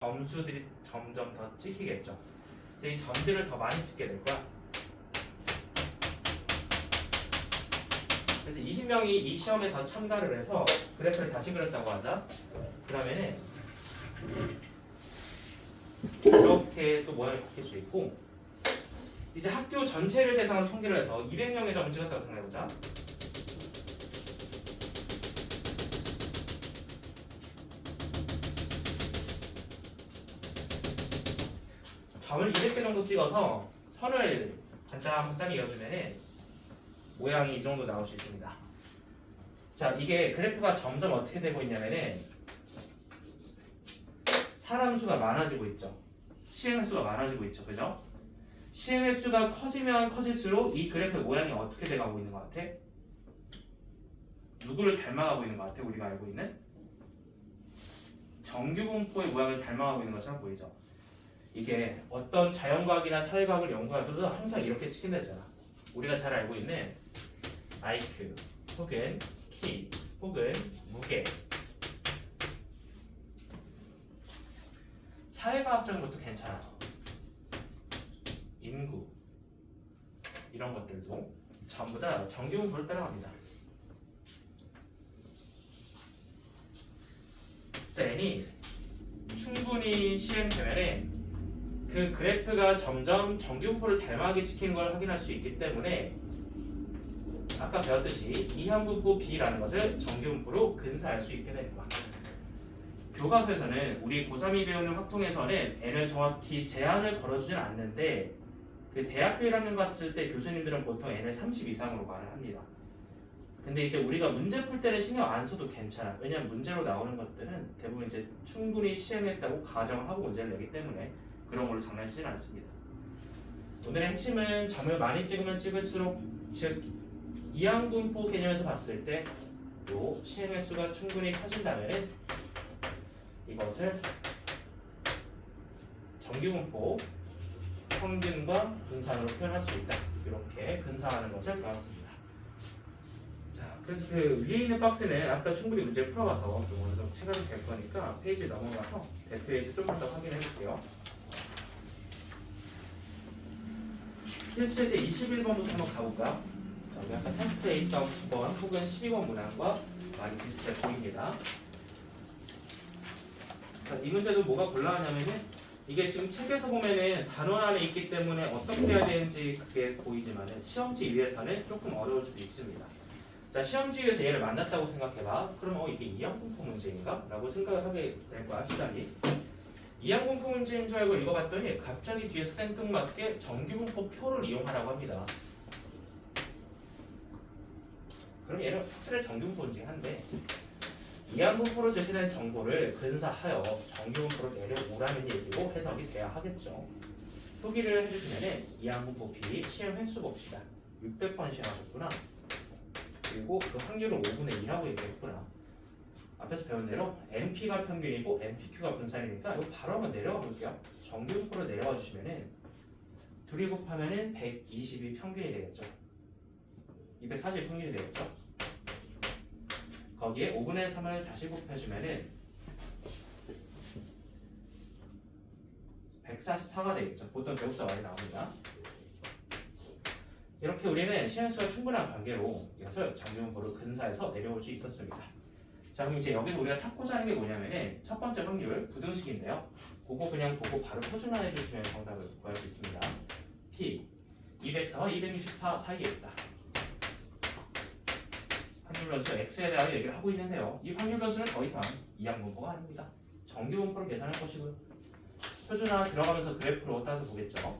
점수들이 점점 더 찍히겠죠. 이제 이 점들을 더 많이 찍게 될 거야. 그래서 20명이 이 시험에 더 참가를 해서 그래프를 다시 그렸다고 하자. 그러면은 이렇게 또 모양이 바뀔 수 있고, 이제 학교 전체를 대상으로 통계를 해서 200명의 점을 찍었다고 생각해보자. 점을 200개 정도 찍어서 선을 간단히 이어주면 모양이 이 정도 나올 수 있습니다. 자, 이게 그래프가 점점 어떻게 되고 있냐면은 사람 수가 많아지고 있죠. 시행 횟수가 많아지고 있죠. 그죠? 시행 횟수가 커지면 커질수록 이 그래프의 모양이 어떻게 돼가고 있는 것 같아? 누구를 닮아가고 있는 것 같아? 우리가 알고 있는 정규분포의 모양을 닮아가고 있는 것처럼 보이죠. 이게 어떤 자연과학이나 사회과학을 연구하더라도 항상 이렇게 찍힌다잖아. 우리가 잘 알고 있는 IQ 혹은 키 혹은 무게, 사회과학적인 것도 괜찮아. 인구, 이런 것들도 전부 다 정규분포를 따라갑니다. n이 충분히 시행되면 그 그래프가 점점 정규분포를 닮아가게 찍히는 걸 확인할 수 있기 때문에 아까 배웠듯이 이항분포 B라는 것을 정규분포로 근사할 수 있게 됩니다. 교과서에서는 우리 고3이 배우는 확통에서는 n을 정확히 제한을 걸어주진 않는데 그 대학교 1학년 갔을 때 교수님들은 보통 n을 30 이상으로 말을 합니다. 근데 이제 우리가 문제 풀 때는 신경 안 써도 괜찮아. 왜냐면 문제로 나오는 것들은 대부분 이제 충분히 시행했다고 가정을 하고 문제를 내기 때문에 그런 걸로 장난치진 않습니다. 오늘의 핵심은 점을 많이 찍으면 찍을수록, 즉 이항분포 개념에서 봤을 때 요 시행 횟수가 충분히 커진다면 이것을 정규분포 평균과 분산으로 표현할 수 있다. 이렇게 근사하는 것을 배웠습니다. 자, 그래서 그 위에 있는 박스는 아까 충분히 문제 풀어봐서 좀 어느 정도 체감이 될 거니까 페이지 넘어가서 대표에이지 조금 더 확인해 볼게요. 테스트 페이지 21번부터 한번 가볼까? 자, 우리 아까 테스트 8.9번 혹은 12번 문항과 많이 비슷해 보입니다. 자, 이 문제도 뭐가 곤란하냐면은 이게 지금 책에서 보면은 단원 안에 있기 때문에 어떻게 해야 되는지 그게 보이지만은 시험지 위에서는 조금 어려울 수도 있습니다. 자, 시험지 위에서 얘를 만났다고 생각해봐. 그럼 이게 이항분포 문제인가? 라고 생각을 하게 될 거야, 시작이. 이항분포 문제인 줄 알고 읽어봤더니 갑자기 뒤에서 생뚱맞게 정규분포 표를 이용하라고 합니다. 그럼 얘는 확실히 정규분포 문제 한데 이항분포로 제시된 정보를 근사하여 정규분포로 내려오라는 얘기로 해석이 돼야 하겠죠. 표기를 해주시면 이항분포 B 시행 횟수 봅시다. 600번 시행하셨구나. 그리고 그 확률은 5분의 2라고 얘기했구나. 앞에서 배운 대로 NP가 평균이고 NPQ가 분산이니까 이거 바로 한번 내려가 볼게요. 정규분포로 내려와 주시면은 둘이 곱하면은 120이 평균이 되겠죠. 240이 평균이 되겠죠. 거기에 5분의 3을 다시 곱해주면은 144가 되겠죠. 보통 개곱수가 많이 나옵니다. 이렇게 우리는 시행수가 충분한 관계로 이것을 정규분포로 근사해서 내려올 수 있었습니다. 자, 그럼 이제 여기서 우리가 찾고자 하는 게 뭐냐면은 첫 번째 확률 부등식인데요. 그거 그냥 보고 바로 표준화 해주시면 정답을 구할 수 있습니다. P 204와 264 사이에 있다. 확률 변수 x에 대하여 얘기를 하고 있는데요. 이 확률 변수는 더 이상 이항분포가 아닙니다. 정규분포로 계산할 것이고요. 표준화 들어가면서 그래프로 따서 보겠죠.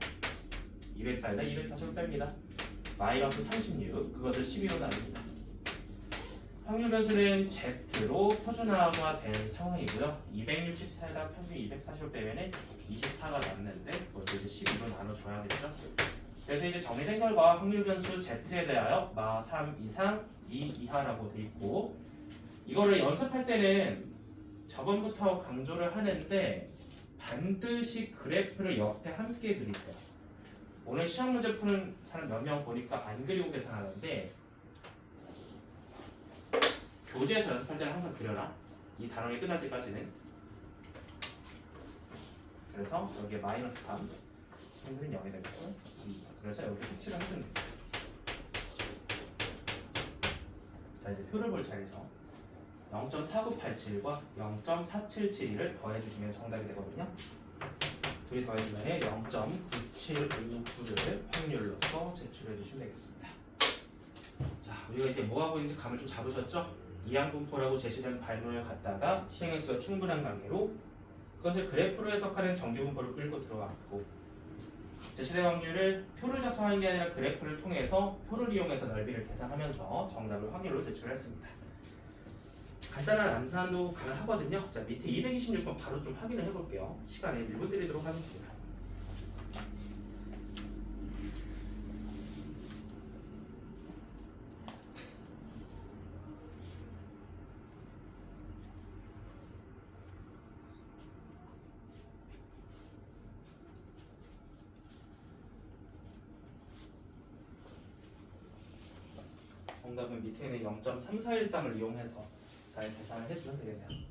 204에다 240을 뺍니다. 마이너스 36, 그것을 12로 나눕니다. 확률 변수는 Z로 표준화가 된 상황이고요. 264에다 평균 240을 빼면 24가 남는데 그것도 이제 12로 나눠줘야겠죠. 그래서 이제 정리된 결과 확률 변수 Z에 대하여 마 3 이상 2 이하라고 돼 있고, 이거를 연습할 때는 저번부터 강조를 하는데 반드시 그래프를 옆에 함께 그리세요. 오늘 시험 문제 푸는 사람 몇 명 보니까 안 그리고 계산하는데 교재에서 연습할 때는 항상 그려라. 이 단원이 끝날 때까지는. 그래서 여기에 마이너스 3 확률은 0이 되고 2. 그래서 여기 색칠을 해주면 됩니다. 자 이제 표를 볼 차례에서 0.4987과 0.4772를 더해주시면 정답이 되거든요. 둘이 더해주면 0.9759를 확률로서 제출해 주시면 되겠습니다. 자, 우리가 이제 뭐하고 있는지 감을 좀 잡으셨죠? 이항분포라고 제시된 발문을 갖다가 시행횟수가 충분한 관계로 그것을 그래프로 해석하는 정규분포를 끌고 들어왔고 제시된 확률을 표를 작성하는 게 아니라 그래프를 통해서 표를 이용해서 넓이를 계산하면서 정답을 확률로 제출했습니다. 간단한 암산도 가능하거든요. 자, 밑에 226번 바로 좀 확인을 해볼게요. 시간에 밀고 드리도록 하겠습니다. 정답은 밑에 있는 0.3413을 이용해서 잘 계산을 해주면 되겠네요.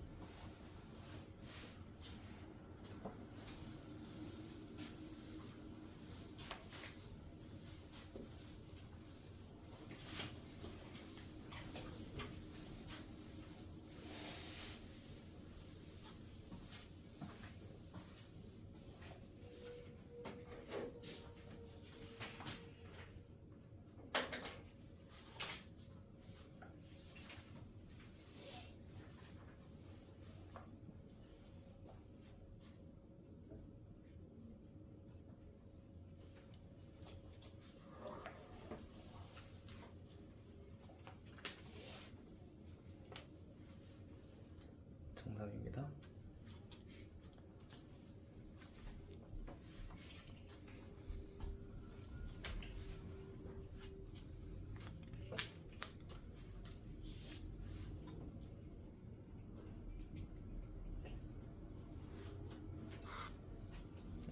정답입니다.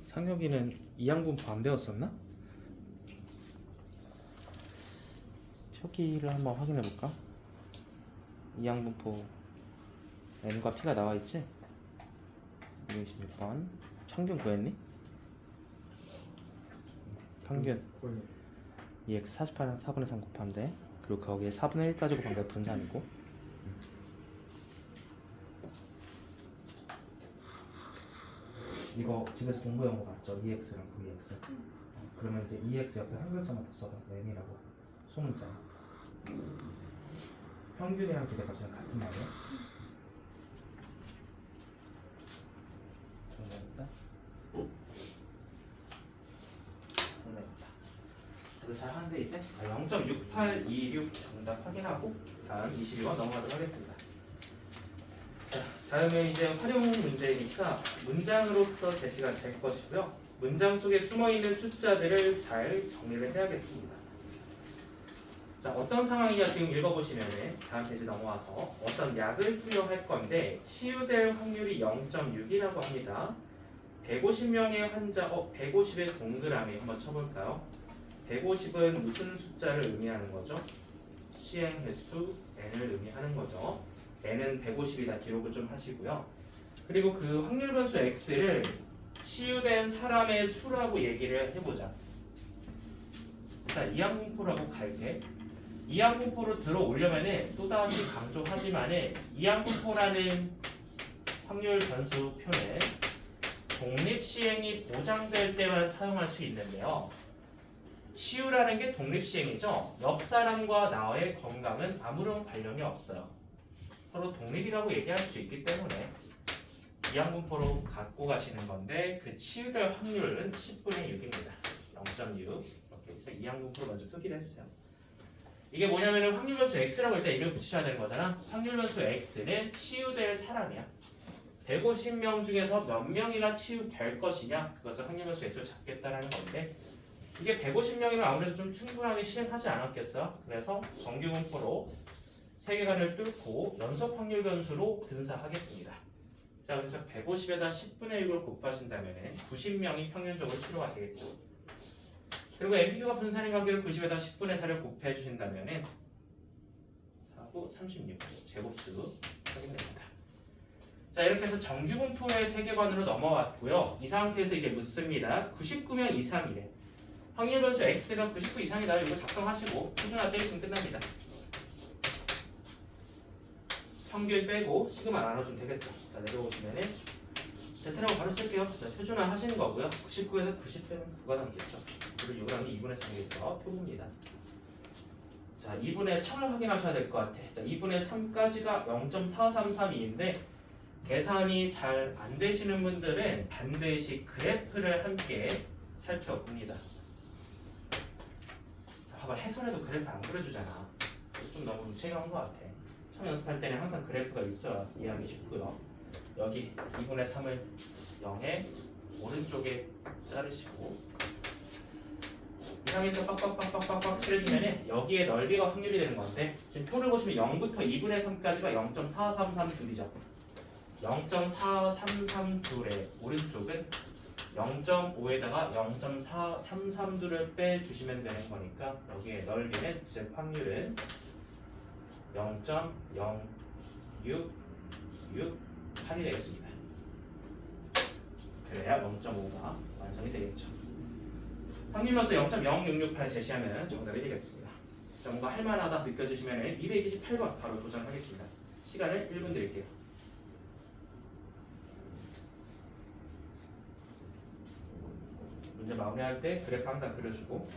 상혁이는 이항분포 안 배웠었나? 표기를 한번 확인해 볼까? 이항분포 n과 p가 나와 있지? 226번 평균 구했니? 평균 2x 48은 4분의 3 곱하면 돼. 그리고 거기에 4분의 1까지 곱한 게 분산이고 이거 집에서 공부해온 거 맞죠? 2x랑 vx 그러면 이제 2x 옆에 한 글자만 더 써봐. n이라고 소문자 평균이랑 기대값이랑 같은 말이야. 정답입니다. 정답입니다. 다들 잘 하는데 이제 0.6826 정답 확인하고 다음 22번 넘어가도록 하겠습니다. 자, 다음에 이제 활용 문제니까 문장으로서 제시가 될 것이고요. 문장 속에 숨어있는 숫자들을 잘 정리를 해야겠습니다. 자, 어떤 상황이냐 지금 읽어보시면 다음 페이지 넘어와서 어떤 약을 투여할 건데 치유될 확률이 0.6이라고 합니다. 150명의 환자, 150의 동그라미 한번 쳐볼까요? 150은 무슨 숫자를 의미하는 거죠? 시행 횟수 n을 의미하는 거죠. n은 150이다 기록을 좀 하시고요. 그리고 그 확률 변수 x를 치유된 사람의 수라고 얘기를 해보자. 자, 이항분포라고 갈게. 이항분포로 들어오려면은 또다시 강조하지만은 이항분포라는 확률 변수 표는 독립시행이 보장될 때만 사용할 수 있는데요. 치유라는 게 독립시행이죠. 옆 사람과 나의 건강은 아무런 관련이 없어요. 서로 독립이라고 얘기할 수 있기 때문에 이항분포로 갖고 가시는 건데 그 치유될 확률은 10분의 6입니다. 0.6 이렇게 해서 이항분포로 먼저 표기를 해주세요. 이게 뭐냐면은 확률 변수 x라고 일단 이름을 붙이셔야 되는 거잖아. 확률 변수 x는 치유될 사람이야. 150명 중에서 몇 명이나 치유될 것이냐 그것을 확률 변수 x로 잡겠다라는 건데 이게 150명이면 아무래도 좀 충분하게 시행하지 않았겠어요? 그래서 정규분포로 세계관을 뚫고 연속 확률 변수로 분사하겠습니다. 자, 그래서 150에다 10분의 6을 곱하신다면 90명이 평균적으로 치료가 되겠죠. 그리고 MPQ가 분산인 관계를 90에다 10분의 4를 곱해 주신다면 4고 36 제곱수 확인됩니다. 자, 이렇게 해서 정규분포의 세계관으로 넘어왔고요. 이 상태에서 이제 묻습니다. 99명 이상이래. 확률 변수 x가 99 이상이다. 이거 작성하시고 표준화 때리시면 끝납니다. 평균 빼고 시그마 나눠주면 되겠죠. 자, 내려오시면은 Z라고 바로 쓸게요. 자, 표준화 하시는 거고요. 99에서 90 빼면 9가 남겠죠. 그리고 6은 2분의 3이겠죠. 표고입니다. 자, 2분의 3을 확인하셔야 될 것 같아. 자, 2분의 3까지가 0.433인데 계산이 잘 안 되시는 분들은 반드시 그래프를 함께 살펴봅니다. 봐봐, 해설에도 그래프 안 그려주잖아. 좀 너무 무책임한 것 같아. 처음 연습할 때는 항상 그래프가 있어야 이해하기 쉽고요. 여기 2분의 3을 0에 오른쪽에 자르시고 이상했던 빡빡빡빡빡빡 칠해주면 여기에 넓이가 확률이 되는 건데 지금 표를 보시면 0부터 2분의 3까지가 0.433둘이죠. 0.433둘의 오른쪽은 0.5에다가 0.433둘을 빼주시면 되는 거니까 여기에 넓이는 즉 확률은 0.0668이 되겠습니다. 그래야 0.5가 완성이 되겠죠. 확률로서 0.0668 제시하면 정답이 되겠습니다. 자, 뭔가 할만하다 느껴지시면 228번 바로 도전하겠습니다. 시간을 1분 드릴게요. 문제 마무리할 때 그래프 항상 그려주고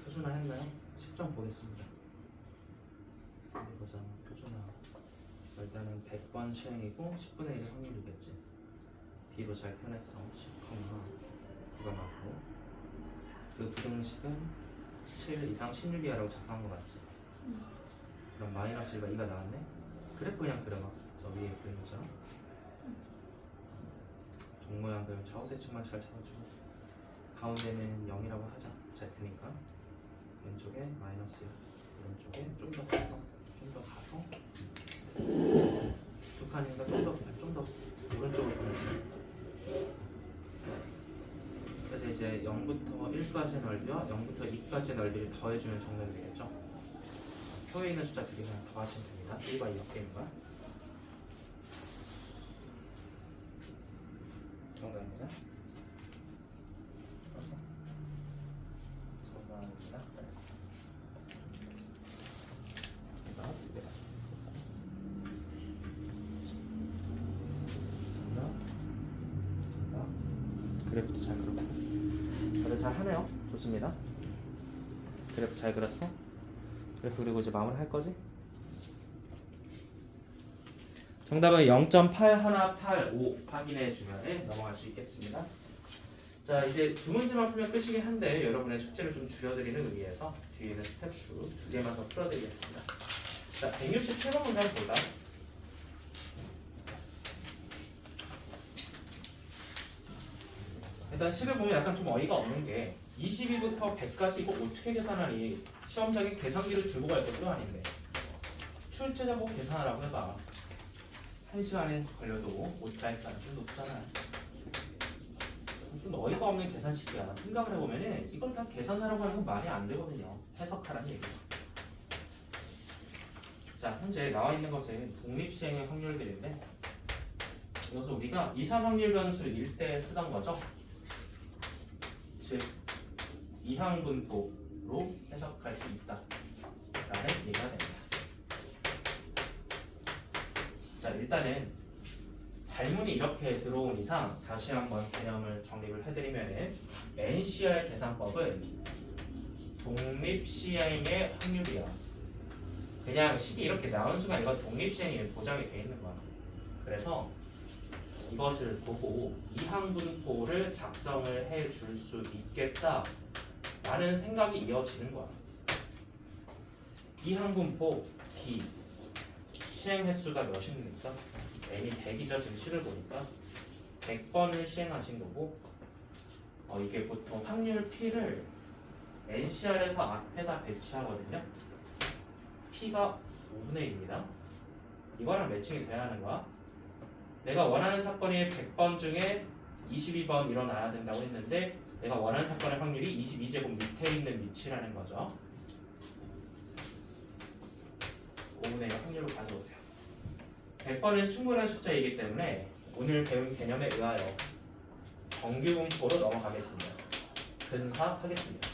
표준화 했나요? 10점 보겠습니다. 어디 보자. 표준화 일단은 100번 시행이고 10분의 1의 확률이겠지. B로 잘 표현했어. 10,9가 맞고 그 부등식은 7 이상 16 이하라고 작성한 거 맞지? 그럼 마이너스 1과 2가 나왔네? 그래프 그냥 그려봐. 저 위에 그린 것처럼 종모양 그리고 좌우대칭만 잘 잡아주고 가운데는 0이라고 하자. Z니까 왼쪽에 마이너스 1 오른쪽에 좀 더 가서 두 칸이니까 좀 더 오른쪽으로 보내주세요. 그래서 이제 0부터 1까지의 넓이와 0부터 2까지의 넓이를 더해주면 정답이 되겠죠. 표에 있는 숫자 두 개 그냥 더하시면 됩니다. 1과 2 엮여 있는 거야. 정답입니다. 정답입니다. 그래프도 잘 그렸고 다들 잘 하네요. 좋습니다. 그래프 잘 그렸어? 그래프 그리고 이제 마무리 할 거지? 정답은 0.8185 확인해 주면 넘어갈 수 있겠습니다. 자, 이제 두 문제만 풀면 끝이긴 한데 여러분의 숙제를 좀 줄여드리는 의미에서 뒤에 있는 스텝 2 개만 더 풀어드리겠습니다. 자, 167번 문제 한번 볼까요? 일단 식을 보면 약간 좀 어이가 없는 게 22부터 100까지 이거 어떻게 계산하니 시험장에 계산기를 들고 갈 것도 아닌데 출제자 보고 계산하라고 해봐. 1시간에 걸려도 못할 가능성이 높잖아. 좀 어이가 없는 계산식이야. 생각을 해보면은 이걸 다 계산하라고 하는 건 말이 안 되거든요. 해석하라는 얘기죠. 자, 현재 나와 있는 것은 독립시행의 확률들인데 이것을 우리가 이산 확률 변수일 때 쓰던 거죠. 즉 이항분포로 해석할 수 있다 라는 얘기가 됩니다. 자, 일단은 발문이 이렇게 들어온 이상 다시 한번 개념을 정립을 해드리면 NCR 계산법은 독립시행의 확률이야. 그냥 식이 이렇게 나온 순간 이건 독립시행이 보장이 되어 있는 거야. 그래서 이것을 보고 이항분포를 작성을 해 줄 수 있겠다 라는 생각이 이어지는 거야. 이항분포 B 시행 횟수가 몇입니까? n이 100이죠. 지금 식을 보니까 100번을 시행하신 거고 이게 보통 확률 P를 NCR에서 앞에다 배치하거든요. P가 5분의 1입니다. 이거랑 매칭이 돼야 하는 거야. 내가 원하는 사건이 100번 중에 22번 일어나야 된다고 했는데 내가 원하는 사건의 확률이 22제곱 밑에 있는 위치라는 거죠. 5분의 1 확률로 가져오세요. 100번은 충분한 숫자이기 때문에 오늘 배운 개념에 의하여 정규분포로 넘어가겠습니다. 근사하겠습니다.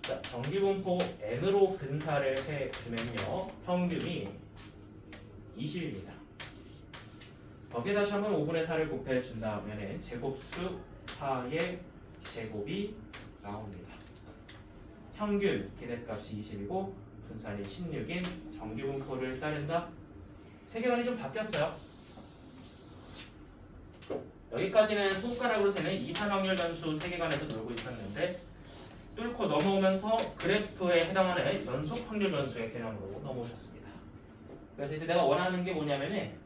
자, 정규분포 n으로 근사를 해주면요 평균이 20입니다. 거기에 다시 한번 5분의 4를 곱해준다면 제곱수 4의 제곱이 나옵니다. 평균 기대값이 20이고 분산이 16인 정규분포를 따른다. 세계관이 좀 바뀌었어요. 여기까지는 손가락으로 세는 이산 확률 변수 세계관에서 놀고 있었는데 뚫고 넘어오면서 그래프에 해당하는 연속 확률 변수의 개념으로 넘어오셨습니다. 그래서 이제 내가 원하는 게 뭐냐면은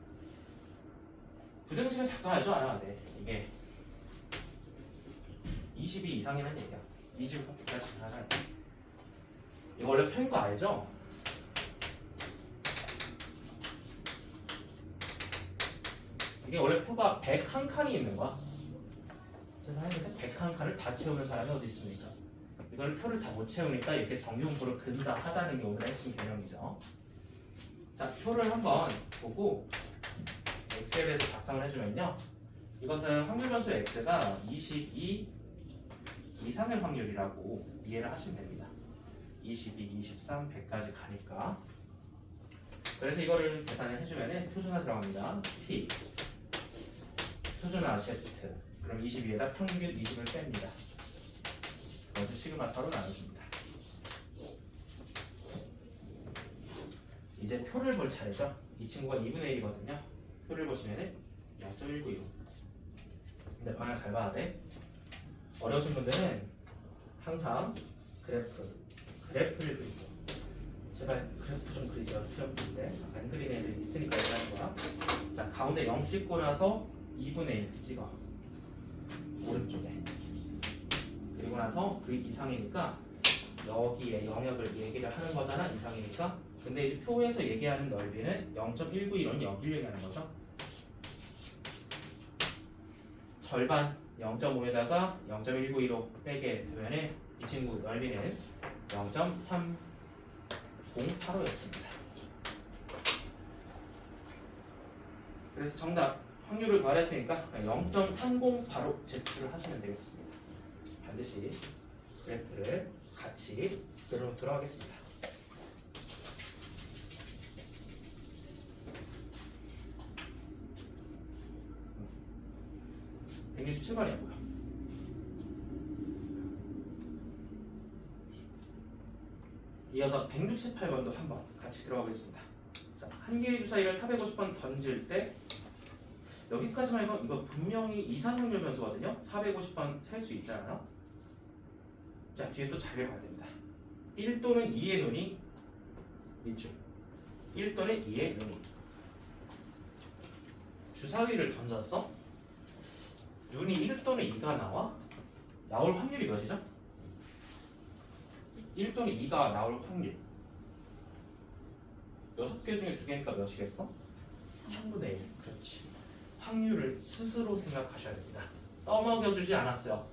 부등식을 작성할 줄 알아야 돼. 이게 20이 이상이라는 얘기야. 20부터 100까지 알아야 돼. 이거 원래 표인 거 알죠? 이게 원래 표가 101칸이 있는 거야. 세상에 101칸을 다 채우는 사람이 어디 있습니까? 이걸 표를 다 못 채우니까 이렇게 정규분포를 근사하자는 게 오늘의 핵심 개념이죠. 자, 표를 한번 보고 엑셀에서 작성을 해주면요. 이것은 확률 변수 x가 22 이상의 확률이라고 이해를 하시면 됩니다. 22, 23, 100까지 가니까. 그래서 이거를 계산을 해주면 표준화 들어갑니다. P 표준화 Z 그럼 22에다 평균 20을 뺍니다. 그것을 시그마 4로 나눠줍니다. 이제 표를 볼 차례죠. 이 친구가 2분의 1이거든요. 표를 보시면은 0.196. 근데 방향 잘 봐야 돼. 어려우신 분들은 항상 그래프를 그리세요. 제발 그래프 좀 그리세요. 시험 볼 때. 안 그리는 애들이 있으니까 얘기하는 거야. 자, 가운데 0 찍고 나서 2분의 1 찍어. 오른쪽에. 그리고 나서 그 이상이니까 여기에 영역을 얘기를 하는 거잖아. 이상이니까. 근데 이제 표에서 얘기하는 넓이는 0.191은 여기를 얘기하는 거죠. 절반 0.5에다가 0.192로 빼게 되면 이 친구 넓이는 0.308호였습니다. 그래서 정답 확률을 구하랬으니까 0.308호 제출을 하시면 되겠습니다. 반드시 그래프를 같이 그려놓도록 하겠습니다. 음. 167번이고요. 이어서 168번도 한번 같이 들어가겠습니다. 자, 한 개의 주사위를 450번 던질 때 여기까지만 해도 이거 분명히 이산 확률 변수거든요. 450번 셀 수 있잖아요. 자, 뒤에 또 잘 봐야 됩니다. 1 또는 2의 눈이 밑줄 1 또는 2의 눈이 주사위를 던졌어? 눈이 1 또는 2가 나와? 나올 확률이 몇이죠? 1 또는 2가 나올 확률 6개 중에 2개니까 몇이겠어? 3분의 1. 그렇지. 확률을 스스로 생각하셔야 됩니다. 떠먹여주지 않았어요.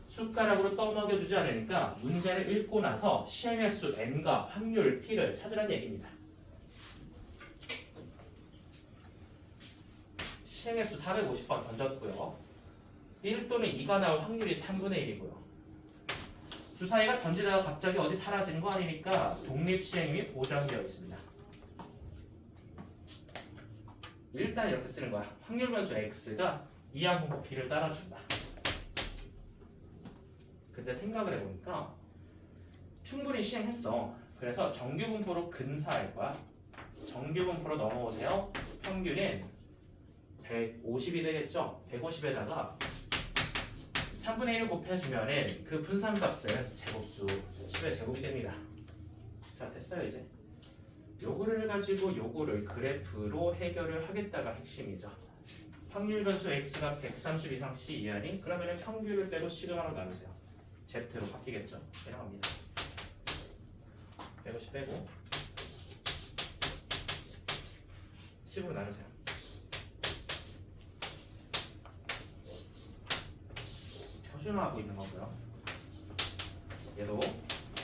숟가락으로 떠먹여주지 않으니까 문제를 읽고 나서 시행의 수 n과 확률 p를 찾으라는 얘기입니다. 시행의 수 450번 던졌고요. 1 또는 2가 나올 확률이 3분의 1이고요. 주사위가 던지다가 갑자기 어디 사라지는 거 아니니까 독립시행이 보장되어 있습니다. 일단 이렇게 쓰는 거야. 확률 변수 x가 이항분포 b를 따라준다. 근데 생각을 해보니까 충분히 시행했어. 그래서 정규분포로 근사할 거야. 정규분포로 넘어오세요. 평균은 150이 되겠죠. 150에다가 3분의 1을 곱해주면은 그 분산값은 제곱수 10의 제곱이 됩니다. 자, 됐어요 이제. 요거를 가지고 요거를 그래프로 해결을 하겠다가 핵심이죠. 확률 변수 x가 130 이상 c 이하니 그러면은 평균을 빼고 시그마로 나누세요. z로 바뀌겠죠. 내려갑니다. 150 빼고 10으로 나누세요. 표준화하고 있는 거고요. 얘도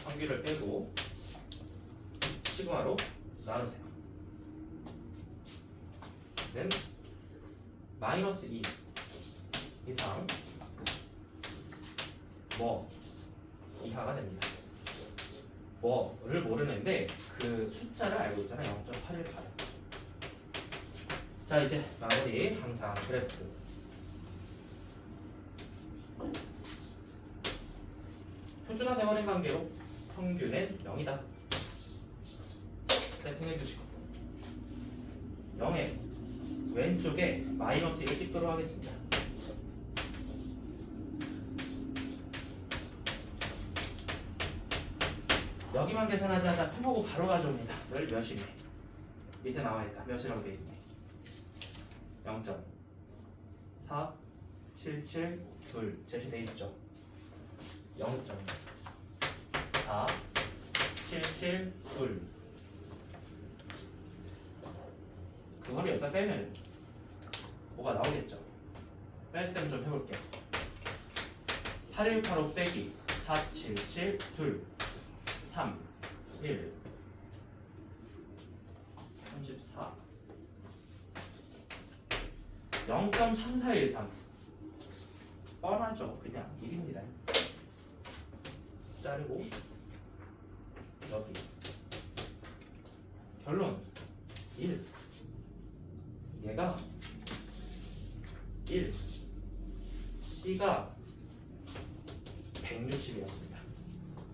확률을 빼고 시그마로 나누세요. 는 마이너스 2 이상 뭐 이하가 됩니다. 뭐를 모르는데 그 숫자를 알고 있잖아요. 0.818. 자, 이제 마무리. 항상 그래프 표준화 대원행 관계로 평균은 0이다. 세팅해 주시고 0의 왼쪽에 마이너스 1을 찍도록 하겠습니다. 여기만 계산하지 않자 펴보고 바로 가져옵니다. 열 몇이네. 밑에 나와있다. 몇이라고 되어 있네. 0.4772 제시되어 있죠. 0.4772 그거를 여기다 빼면 뭐가 나오겠죠. 뺄셈 좀 해볼게요. 8185 빼기 4772 3 1 34 0.3413 뻔하죠. 그냥 1입니다. 자르고 여기 결론 1 얘가 1 C가 160이었습니다.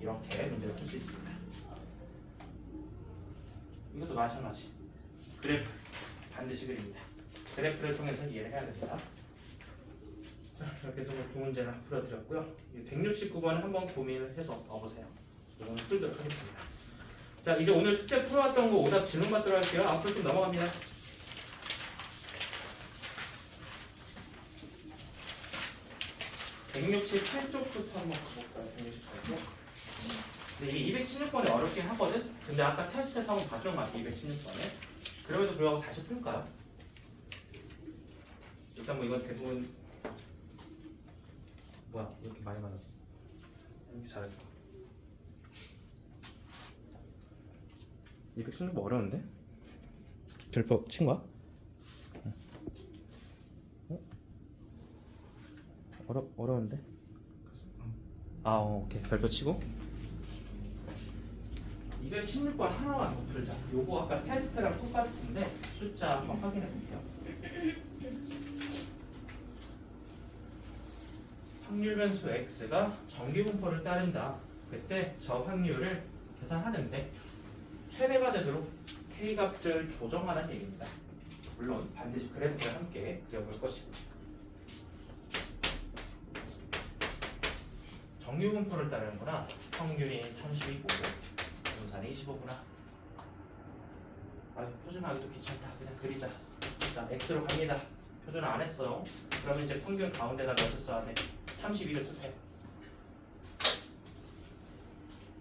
이렇게 문제를 풀 수 있습니다. 이것도 마찬가지. 그래프 반드시 그립니다. 그래프를 통해서 이해를 해야 됩니다. 자, 이렇게 해서 두 문제를 풀어드렸고요. 169번을 한번 고민을 해서 넣어보세요. 이거는 풀도록 하겠습니다. 자, 이제 오늘 숙제 풀어왔던 거 오답 질문 받도록 할게요. 앞으로 좀 넘어갑니다. 168쪽부터 한번 가볼까요? 168쪽. 근데 이게 216번이 어렵긴 하거든? 근데 아까 테스트에서 한번 봤던 것 같아, 216번에. 그럼에도 불구하고 다시 풀까요? 일단 뭐 이건 대부분 뭐야, 이렇게 많이 맞았어. 이렇게 잘했어. 216번 어려운데? 별표 친 거야? 어려운데? 오케이. 별표 치고 216번 하나만 더 풀자. 요거 아까 테스트랑 똑같은데 숫자 한번 확인해 볼게요. 확률 변수 x가 정기분포를 따른다. 그때 저 확률을 계산하는데 최대가 되도록 k 값을 조정하라는 얘기입니다. 물론 반드시 그래프를 함께 그려볼 것이고 정규분포를 따르는구나. 평균이 32고 분산이 25구나. 표준하기도 귀찮다. 그냥 그리자. 자, x로 갑니다. 표준화 안 했어요. 그러면 이제 평균 가운데다 몇을 써야 돼? 32를 쓰세요.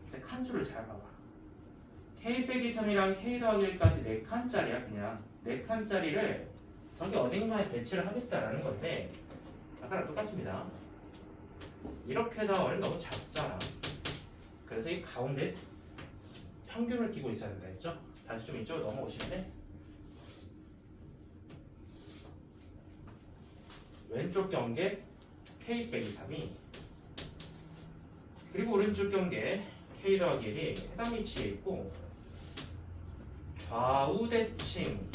이제 칸수를 잘 봐봐. K 빼기 3이랑 K 더하기 1까지 4칸짜리야. 그냥 4칸짜리를 저기 어딘가에 배치를 하겠다라는 건데 아까랑 똑같습니다. 이렇게 해서 너무 작잖아. 그래서 이 가운데 평균을 끼고 있어야 된다 했죠? 다시 좀 이쪽으로 넘어오시면 왼쪽 경계 K 빼기 3이 그리고 오른쪽 경계 K 더하기 1이 해당 위치에 있고 좌우 대칭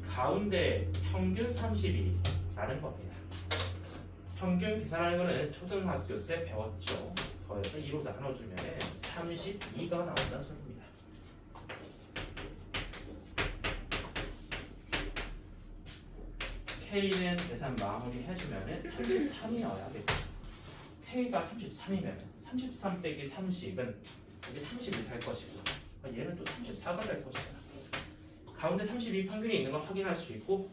가운데 평균 32라는 겁니다. 평균 계산하는 거는 초등학교 때 배웠죠. 더해서 2로 나눠주면 32가 나온다는 소리입니다. K는 계산 마무리 해주면 33이 나와야겠죠. K가 33이면 33 빼기 30은 이게 30이 될 것이고 얘는 또 34가 될 것이다. 가운데 32 평균이 있는 걸 확인할 수 있고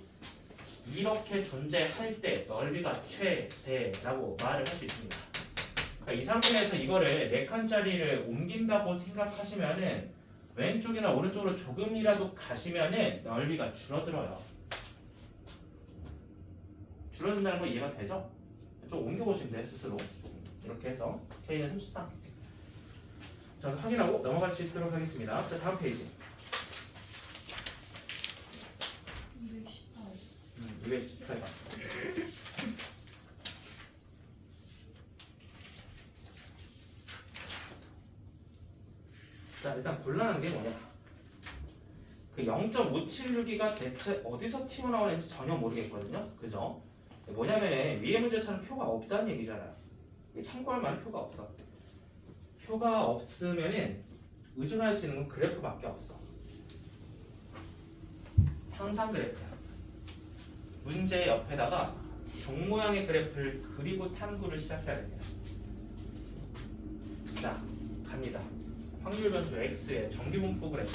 이렇게 존재할 때 넓이가 최대라고 말을 할 수 있습니다. 그러니까 이 상태에서 이거를 4칸짜리를 옮긴다고 생각하시면은 왼쪽이나 오른쪽으로 조금이라도 가시면은 넓이가 줄어들어요. 줄어든다는 거 이해가 되죠? 좀 옮겨보시면 돼요 스스로. 이렇게 해서 K는 33. 자, 확인하고 넘어갈 수 있도록 하겠습니다. 자, 다음 페이지. 218번. 자, 일단 곤란한 게 뭐냐? 그 0.576이가 대체 어디서 튀어나오는지 전혀 모르겠거든요. 그죠? 뭐냐면 위에 문제처럼 표가 없다는 얘기잖아요. 참고할 만한 표가 없어. 표가 없으면은 의존할 수 있는 건 그래프밖에 없어. 항상 그래프야. 문제 옆에다가 종 모양의 그래프를 그리고 탐구를 시작해야 됩니다. 자, 갑니다. 확률 변수 X의 정규 분포 그래프.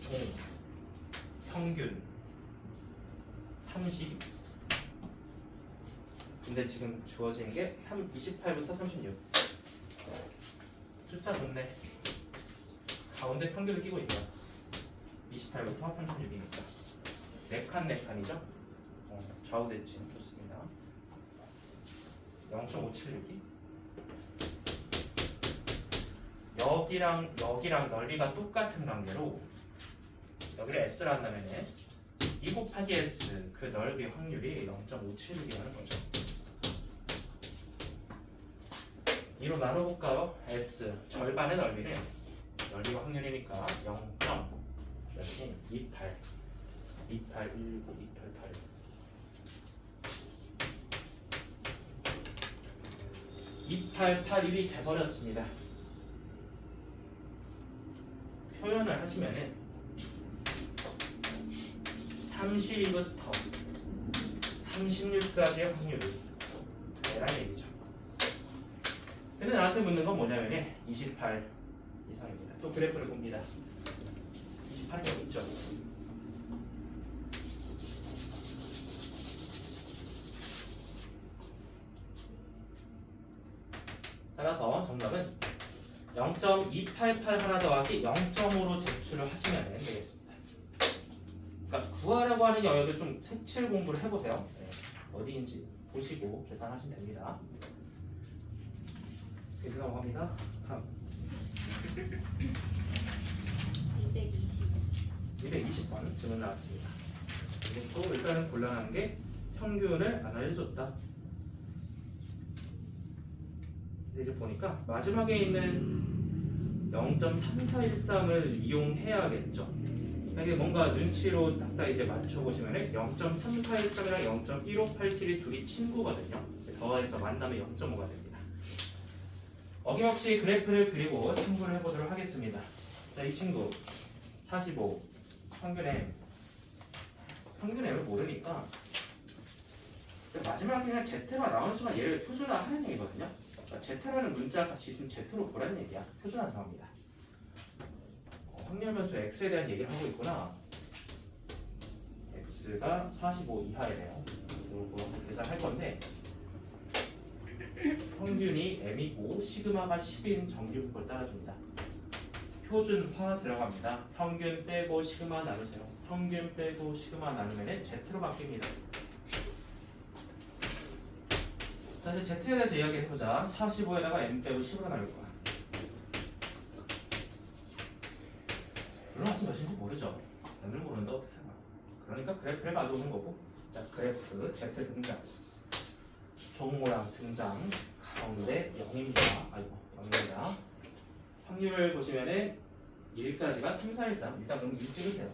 종, 평균, 30. 근데 지금 주어진 게 28부터 36. 숫자 좋네. 가운데 평균을 끼고 있다. 28부터 36이니까 4칸이죠? 좌우 대칭 좋습니다. 0.576이 여기랑 넓이가 똑같은 관계로 여기를 S라 한다면 2 곱하기 S 그 넓이 확률이 0.576이라는 거죠. 2로 나눠볼까요? S 절반의 넓이는 넓이가 확률이니까 0.28 2819 2881이 돼버렸습니다. 표현을 하시면은 32부터 36까지의 확률이 대란 얘기죠. 근데 나한테 묻는 건 뭐냐면 28 이상입니다. 또 그래프를 봅니다. 28이 여기 있죠. 따라서 정답은 0.288 하나 더하기 0.5로 제출을 하시면 되겠습니다. 그러니까 구하라고 하는 영역을 좀 색칠 공부를 해보세요. 네, 어디인지 보시고 계산하시면 됩니다. 계산 넘어갑니다. 다음 220번 질문 나왔습니다. 이것도 일단은 곤란한 게 평균을 안 알려줬다. 이제 보니까 마지막에 있는 0.3413을 이용해야겠죠. 이게 뭔가 눈치로 딱딱 이제 맞춰보시면 0.3413이랑 0.1587이 둘이 친구거든요. 더해서 만나면 0.5가 됩니다. 어김없이 그래프를 그리고 참고를 해보도록 하겠습니다. 자, 이 친구 45 평균M을 모르니까 마지막에 그냥 Z가 나오는 순간 얘를 표준화하는 얘기거든요. 그러니까 Z라는 문자 값이 있으면 Z로 보라는 얘기야. 표준화 나옵니다. 확률 변수 X에 대한 얘기를 하고 있구나. X가 45 이하이네요. 이거 계산할 건데 평균이 m이고 시그마가 10인 정규분포를 따라줍니다. 표준화 들어갑니다. 평균 빼고 시그마 나누세요. 평균 빼고 시그마 나누면 Z로 바뀝니다. 자, 이제 Z에 대해서 이야기를 해보자. 45에다가 m 빼고 10으로 나눌 거야. 물론 아직 몇인지 모르죠. m을 모르는데 어떻게 하나. 그러니까 그래프를 가져오는 거고. 자, 그래프 Z 등장. 종 모양 등장. 가운데 0입니다. 아이고, 0입니다. 확률을 보시면은 1까지가 3, 4, 1, 3. 일단 그럼 1 찍으세요.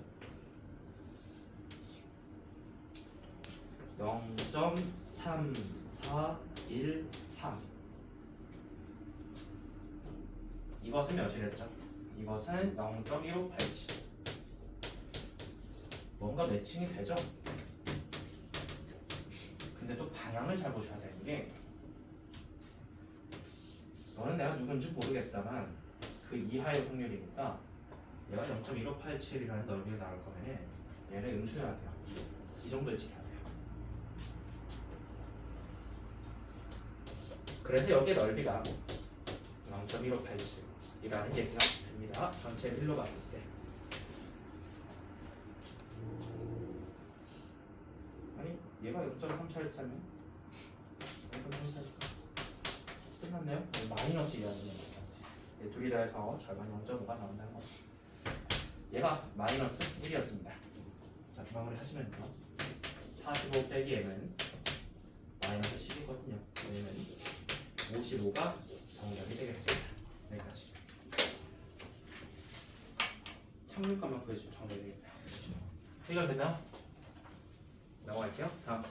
0.3413. 이것은 몇이랬죠? 이것은 0.1587. 뭔가 매칭이 되죠? 근데 또 방향을 잘 보셔야 되는 게, 너는 내가 누군지 모르겠다만 그 이하의 확률이니까 얘가 0.1587이라는 넓이가 나올 거면 얘를 음수해야 돼요. 이 정도에 지켜야 돼요. 그래서 여기에 넓이가 0.1587이라는 얘기가 됩니다. 전체를 일로 봤을 때. 아니, 얘가 0.343이면 0.343 끝났네요? 마이너스 이하는 둘이 더해서 절반 0.5가 나온다는 거죠. 얘가 마이너스 1이었습니다. 자, 마무리 하시면 돼요. 45 빼기 m은 마이너스 10이거든요. 얘는 55가 정답이 되겠습니다. 여기까지. 착륙값만 구해주면 정답이 되겠다. 해결됐나요? 넘어갈게요. 다음.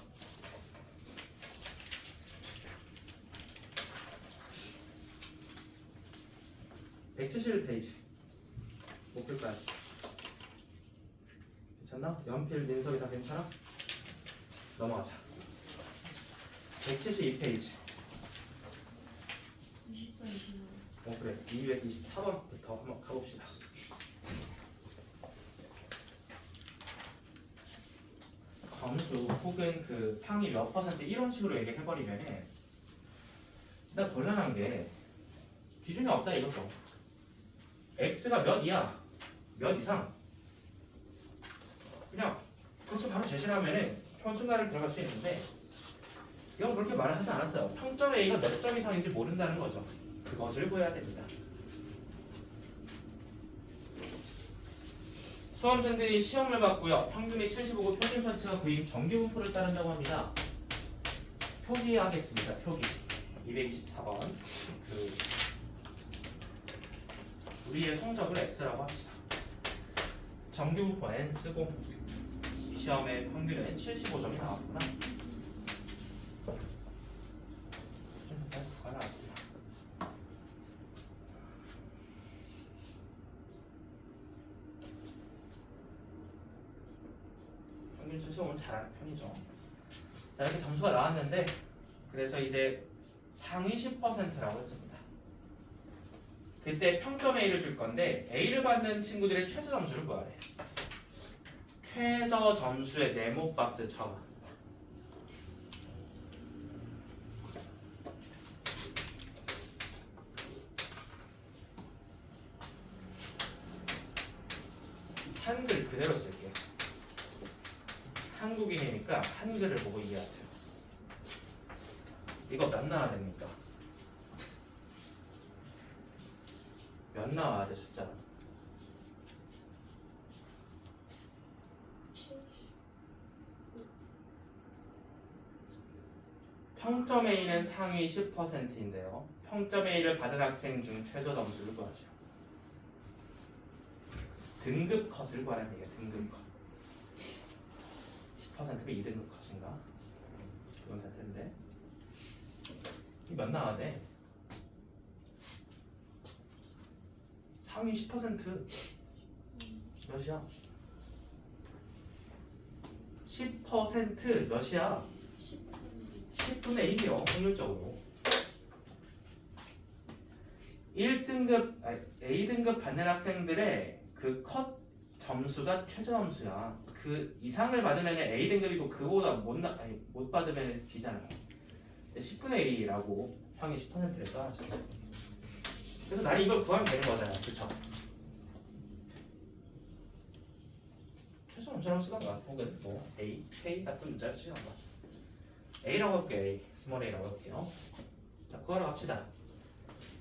171페이지 못 풀까요? 괜찮나? 연필 민석이 다 괜찮아? 넘어가자. 172페이지 24, 25. 그래. 224번부터 한번 가봅시다. 점수 혹은 그 상위 몇 퍼센트 이런 식으로 얘기해버리면 일단 곤란한 게 기준이 없다 이거죠. x가 몇 이하, 몇 이상 그냥 그렇게 바로 제시를 하면은 표준화를 들어갈 수 있는데 이건 그렇게 말을 하지 않았어요. 평점 A가 몇 점 이상인지 모른다는 거죠. 그것을 구해야 됩니다. 수험생들이 시험을 봤고요. 평균이 75고 표준 편차가 9인 정규분포를 따른다고 합니다. 표기하겠습니다. 표기 224번 우리의 성적을 X라고 합시다. 정규분포 N 쓰고 이 시험의 평균은 75점이 나왔구나. 구가 나왔구나. 평균 75는 잘하는 편이죠. 자, 이렇게 점수가 나왔는데 그래서 이제 상위 10%라고 했습니다. 그때 평점 A를 줄 건데 A를 받는 친구들의 최저 점수를 구하래. 최저 점수의 네모 박스 쳐봐. 한글 그대로 쓸게요. 한국인이니까 한글을 보고 이해하세요. 이거 몇 나와야 됩니까? 몇 나와야 돼 숫자? 평점 A는 상위 10%인데요. 평점 A를 받은 학생 중 최저 점수를 구하죠. 등급 컷을 구하는 얘기예요. 등급 컷. 10%면 2등급 컷인가? 그건 될 텐데. 이 몇 나와야 돼? 상위 10% 몇이야? 10% 몇이야? 10분의 1이요. 확률적으로 1등급 A등급 받는 학생들의 그 컷 점수가 최저 점수야. 그 이상을 받으면 A등급이고 그보다 못 받으면 B잖아요. 10분의 1이라고 곱하기 10%를 써야죠. 그래서 나는 이걸 구하면 되는 거잖아요. 그쵸? 최소 문자라고 쓰던가 혹은 뭐 A, K 같은 문자를 쓰던가 A라고 해볼게요. A, 스몰 A라고 해볼게요. 자, 구하러 갑시다.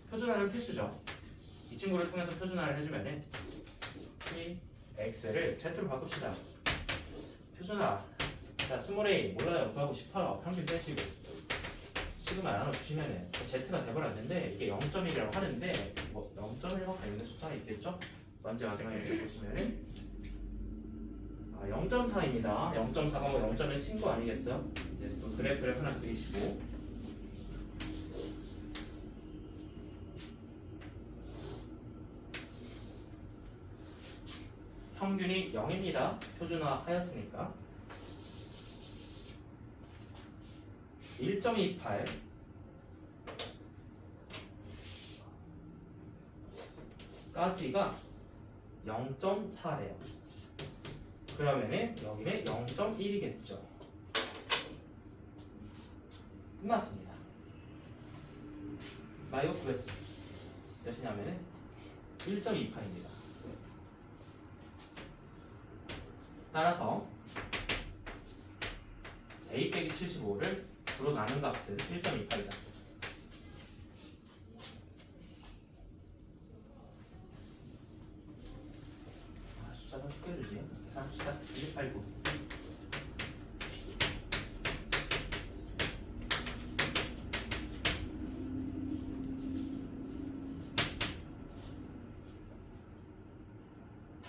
표준화는 필수죠. 이 친구를 통해서 표준화를 해주면은 이 X를 Z로 바꿉시다. 표준화. 자, 스몰 A 몰라요. 구하고 싶어요. 평균 빼시고 시그마 나눠주시면은 Z가 돼버렸는데 이게 0.1이라고 하는데 뭐 0.1과 관련된 숫자가 있겠죠? 먼저 마지막에 보시면은 0.4입니다. 0.4가 뭐 0.1 친구 아니겠어요? 이제 또 그래프를 하나 그리시고 평균이 0입니다. 표준화 하였으니까 1.28 까지가 0.4래요. 그러면은 여기는 0.1이겠죠. 끝났습니다. 나 이거 구했어. 몇이냐면은 1.28입니다. 따라서 A 빼기 75를 주로 나눈 값은 1.28이다. 숫자 좀 쉽게 해주지. 계산합시다. 289.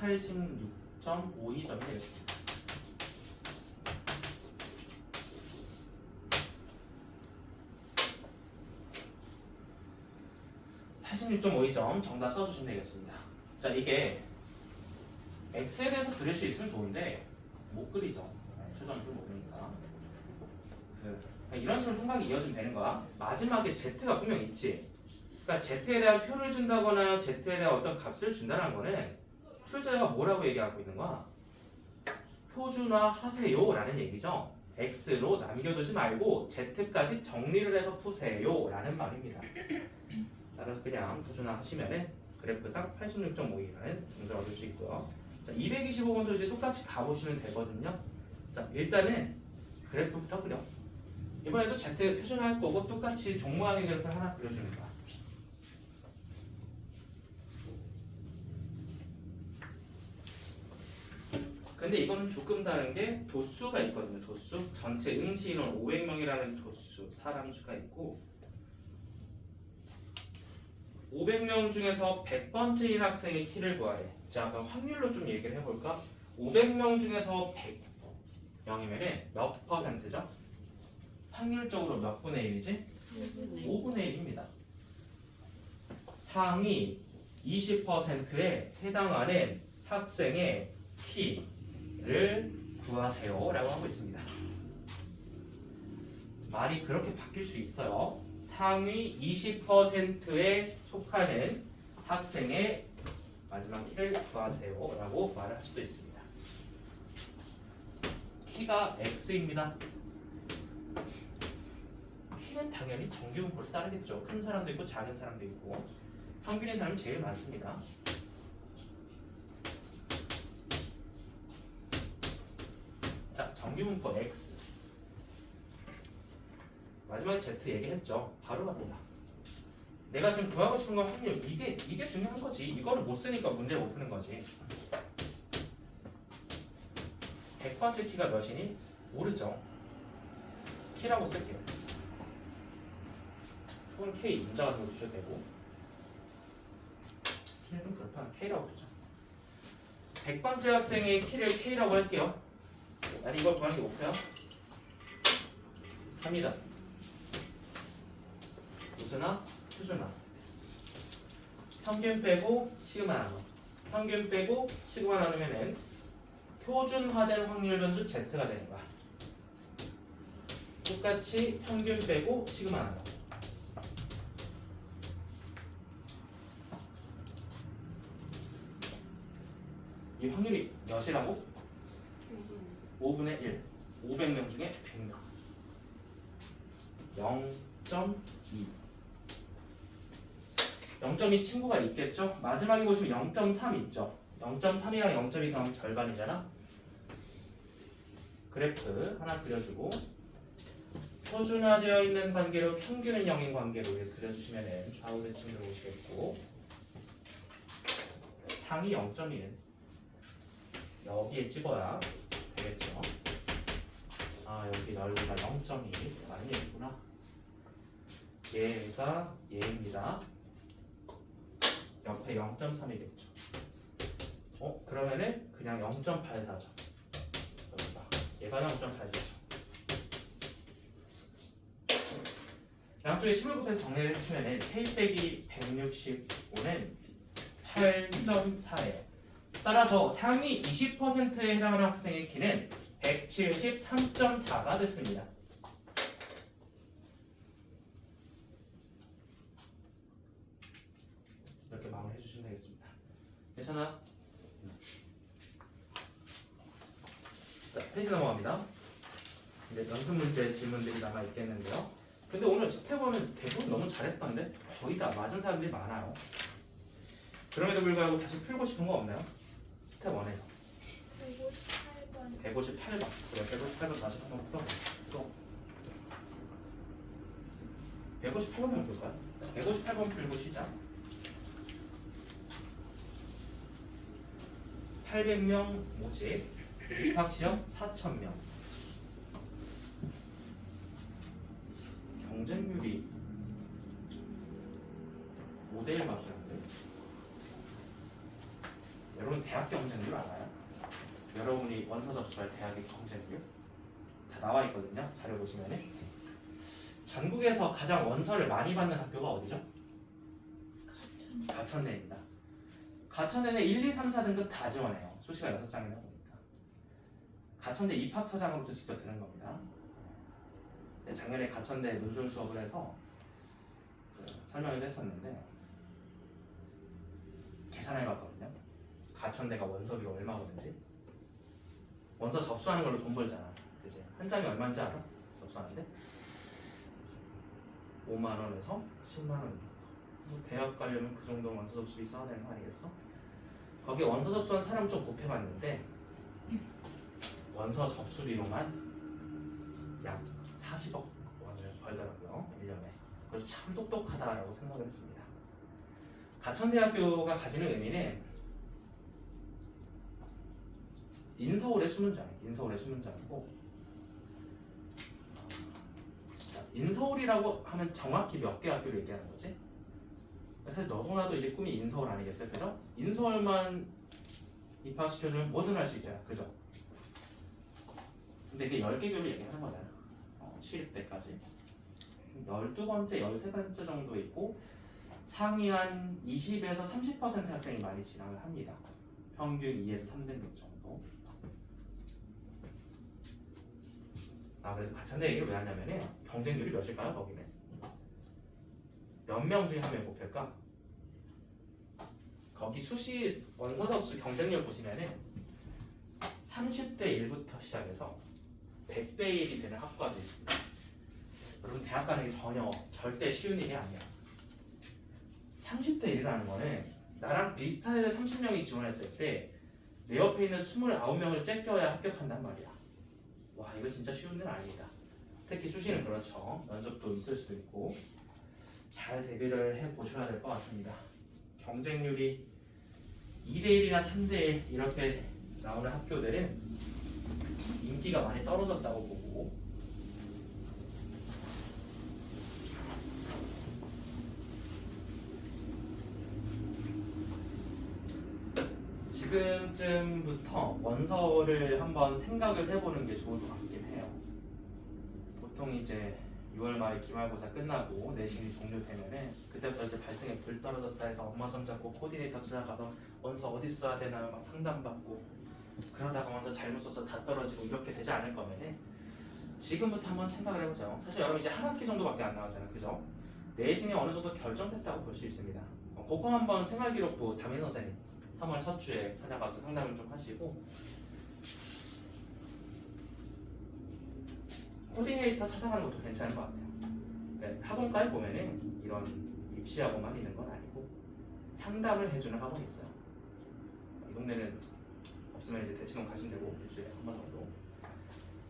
(86.52점이) 되겠습니다. 86.52점 정답 써주시면 되겠습니다. 자, 이게 X에 대해서 그릴 수 있으면 좋은데 못 그리죠. 최저함수를 모르니까. 이런 식으로 생각이 이어지면 되는 거야. 마지막에 Z가 분명 있지. 그러니까 Z에 대한 표를 준다거나 Z에 대한 어떤 값을 준다는 거는 출제자가 뭐라고 얘기하고 있는 거야? 표준화 하세요 라는 얘기죠. X로 남겨두지 말고 Z까지 정리를 해서 푸세요 라는 말입니다. 따라서 그냥 표준화 하시면은 그래프상 86.52라는 정답을 얻을 수 있고요. 자, 225번도 이제 똑같이 가보시면 되거든요. 자, 일단은 그래프부터 그려. 이번에도 Z 표준화할 거고 똑같이 종모양의 그래프를 하나 그려주는 거야. 근데 이거는 조금 다른 게 도수가 있거든요. 도수. 전체 응시 인원 500명이라는 도수, 사람 수가 있고 500명 중에서 100번째인 학생의 키를 구하래. 자, 그럼 확률로 좀 얘기를 해볼까? 500명 중에서 100명이면 몇 퍼센트죠? 확률적으로 몇 분의 1이지? 5분의 1입니다. 상위 20%에 해당하는 학생의 키를 구하세요 라고 하고 있습니다. 말이 그렇게 바뀔 수 있어요. 상위 20%에 속하는 학생의 마지막 키를 구하세요 라고 말을 할 수도 있습니다. 키가 X입니다. 키는 당연히 정규분포를 따르겠죠. 큰 사람도 있고 작은 사람도 있고 평균인 사람이 제일 많습니다. 자, 정규분포 X 마지막에 Z 얘기했죠. 바로 갑니다. 내가 지금 구하고 싶은 건 확률. 이게 중요한 거지. 이거를 못 쓰니까 문제 못 푸는 거지. 100번째 키가 몇이니? 모르죠. 키라고 쓸게요. 혹은 K 문자 같은 거 주셔도 되고. 키는 좀 그렇다. K라고 두죠. 100번째 학생의 키를 K라고 할게요. 아니 이걸 구하는 게 목표야? 합니다. 도수나 표준화. 평균 빼고 시그마 나눠. 평균 빼고 시그마 나누면은 표준화된 확률 변수 Z가 되는 거야. 똑같이 평균 빼고 시그마 나눠. 이 확률이 몇이라고? 5분의 1. 500명 중에 100명. 0.2. 0.2 친구가 있겠죠? 마지막에 보시면 0.3 있죠? 0.3이랑 0.2 더하면 절반이잖아? 그래프 하나 그려주고 표준화되어 있는 관계로 평균은 0인 관계로 이렇게 그려주시면 좌우 대칭 들어오시겠고 상이 0.2는 여기에 찍어야 되겠죠? 아 여기 넓이가 0.2 많이 있구나. 얘가 얘입니다. 옆에 0.3이겠죠. 그러면은 그냥 0.84죠. 얘가 0.84죠. 양쪽에 10을 곱해서 정리를 해주시면 K 빼기 165는 8.4예요. 따라서 상위 20%에 해당하는 학생의 키는 173.4가 됐습니다. 이렇게 마무리해 주시면 되겠습니다. 괜찮아? 자, 페이지 넘어갑니다. 이제 연습 문제 질문들이 남아 있겠는데요. 근데 오늘 스텝 1은 대부분 너무 잘했던데 거의 다 맞은 사람들이 많아요. 그럼에도 불구하고 다시 풀고 싶은 거 없나요? 스텝 1에서 158번. 158번. 그래 158번 다시 한번 풀어봐. 또 158번만 볼까요? 158번 풀고 시작. 800명 모집 입학시험 4,000명. 경쟁률이 5대 1밖에 안 돼요. 여러분 대학 경쟁률 알아요? 여러분이 원서 접수할 대학의 경쟁률 다 나와 있거든요. 자료 보시면은 전국에서 가장 원서를 많이 받는 학교가 어디죠? 가천대입니다. 가천대는 1, 2, 3, 4등급 다 지원해요. 수시가 6장이나 보니까. 가천대 입학처장으로부터 직접 드는 겁니다. 작년에 가천대 논술 수업을 해서 설명을 했었는데 계산해봤거든요. 가천대가 원서비가 얼마거든지. 원서 접수하는 걸로 돈 벌잖아. 그치? 한 장이 얼마인지 알아? 접수하는데 5만 원에서 10만 원 정도. 대학 가려면 그 정도 원서 접수비 써야 되는 거 아니겠어? 거기 원서 접수한 사람 좀 곱해봤는데 원서 접수비로만 약 40억 원을 벌더라고요. 1년에. 그래서 참 똑똑하다라고 생각을 했습니다. 가천대학교가 가지는 의미는 인서울의 수문장이고 인서울이라고 하면 정확히 몇 개 학교를 얘기하는 거지? 사실 너도 나도 이제 꿈이 인서울 아니겠어요? 그죠? 인서울만 입학시켜주면 뭐든 할 수 있잖아. 그죠? 근데 이게 10개 교를 얘기하는 거잖아. 시립 때까지 12번째, 13번째 정도 있고 상위 한 20에서 30% 학생이 많이 진학을 합니다. 평균 2에서 3등급 정도. 그래서 가천대 얘기를 왜 하냐면은 경쟁률이 몇일까요? 거기는 몇 명 중에 한 명 뽑힐까? 거기 수시 원서 접수 경쟁률 보시면은 30대 1부터 시작해서 100대 1이 되는 학과도 있습니다. 여러분 대학 가는 게 전혀 절대 쉬운 일이 아니야. 30대 1이라는 거는 나랑 비슷한 애들 30명이 지원했을 때 내 옆에 있는 29명을 째껴야 합격한단 말이야. 와 이거 진짜 쉬운 일은 아니다. 특히 수시는 그렇죠. 면접도 있을 수도 있고 잘 대비를 해보셔야 될 것 같습니다. 경쟁률이 2대1이나 3대1 이렇게 나오는 학교들은 인기가 많이 떨어졌다고 보고 지금쯤부터 원서를 한번 생각을 해보는 게 좋을 것 같긴 해요. 보통 이제 6월 말에 기말고사 끝나고 내신이 종료되면은 그때부터 이제 발등에 불 떨어졌다 해서 엄마 손잡고 코디네이터 찾아가서 원서 어디 써야 되나 막 상담받고 그러다가 원서 잘못 써서 다 떨어지고 이렇게 되지 않을 거면은 지금부터 한번 생각을 해보죠. 사실 여러분 이제 한 학기 정도밖에 안 남았잖아요. 그죠? 내신이 어느 정도 결정됐다고 볼 수 있습니다. 그거 한번 생활기록부 담임 선생님 3월 첫 주에 찾아가서 상담을 좀 하시고 코디네이터 찾아가는 것도 괜찮은 것 같아요. 네, 학원가에 보면은 이런 입시하고만 있는 건 아니고 상담을 해주는 학원이 있어요. 이 동네는 없으면 이제 대치동 가시면 되고 일주일에 한 번 정도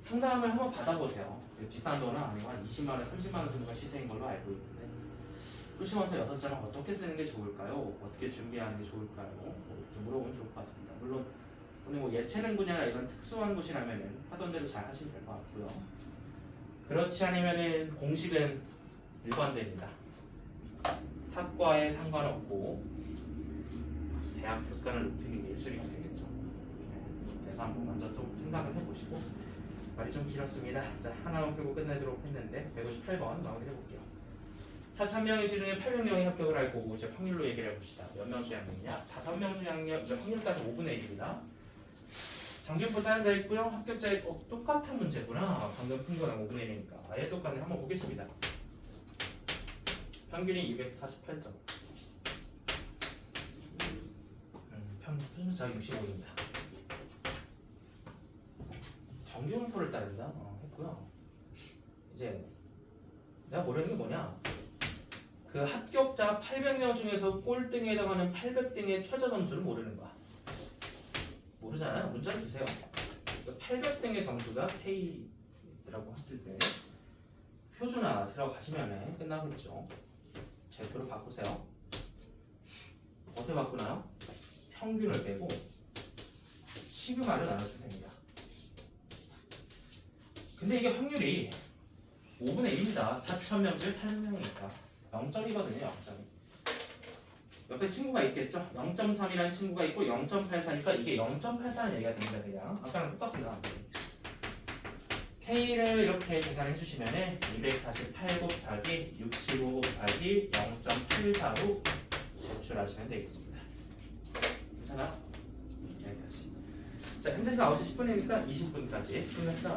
상담을 한번 받아보세요. 비싼 돈은 아니고 한 20만 원, 30만 원 정도가 시세인 걸로 알고 있는데 조심하세요. 6장은 어떻게 쓰는 게 좋을까요? 어떻게 준비하는 게 좋을까요? 뭐 이렇게 물어보면 좋을 것 같습니다. 물론 오늘 뭐 예체능 분야나 이런 특수한 곳이라면은 하던 대로 잘 하시면 될 것 같고요. 그렇지 않으면은 공식은 일반대입니다. 학과에 상관없고 대학 교권을 높이는 게 1순위가 되겠죠. 그래서 한번 먼저 좀 생각을 해보시고 말이 좀 길었습니다. 자, 하나만 풀고 끝내도록 했는데 158번 마무리해볼게요. 4,000명의 시 중에 800명이 합격을 할 거고 이제 확률로 얘기를 해봅시다. 몇 명 수양력이냐? 5명 수양력, 이제 확률까지 5분의 1입니다. 정규표 다른 데 있고요. 합격자의 똑같은 문제구나. 방금 푼 거랑 5분의 1이니까 아예 똑같네. 한번 보겠습니다. 평균이 248점. 표준차가 65입니다. 정규분포를 따른다. 했고요. 이제 내가 모르는 게 뭐냐? 그 합격자 800명 중에서 꼴등에 해당하는 800등의 최저 점수를 모르는 거야. 모르잖아요. 문자를 주세요. 800등의 점수가 K라고 했을 때 표준화 들어가시면 끝나겠죠. 제표로 바꾸세요. 어떻게 바꾸나요? 평균을 빼고 시그마를 나눠주면 됩니다. 근데 이게 확률이 5분의 1입니다. 4,000명 중에 800명이니까 0.2거든요. 0.2. 옆에 친구가 있겠죠? 0.3이라는 친구가 있고 0.84니까 이게 0.84는 얘기가 됩니다. 그냥 아까랑 똑같습니다. K를 이렇게 계산해 주시면 248 곱하기 65 곱하기 0.84로 제출하시면 되겠습니다. 괜찮아? 여기까지. 자, 현재 시간 9시 10분이니까 20분까지 끝났다.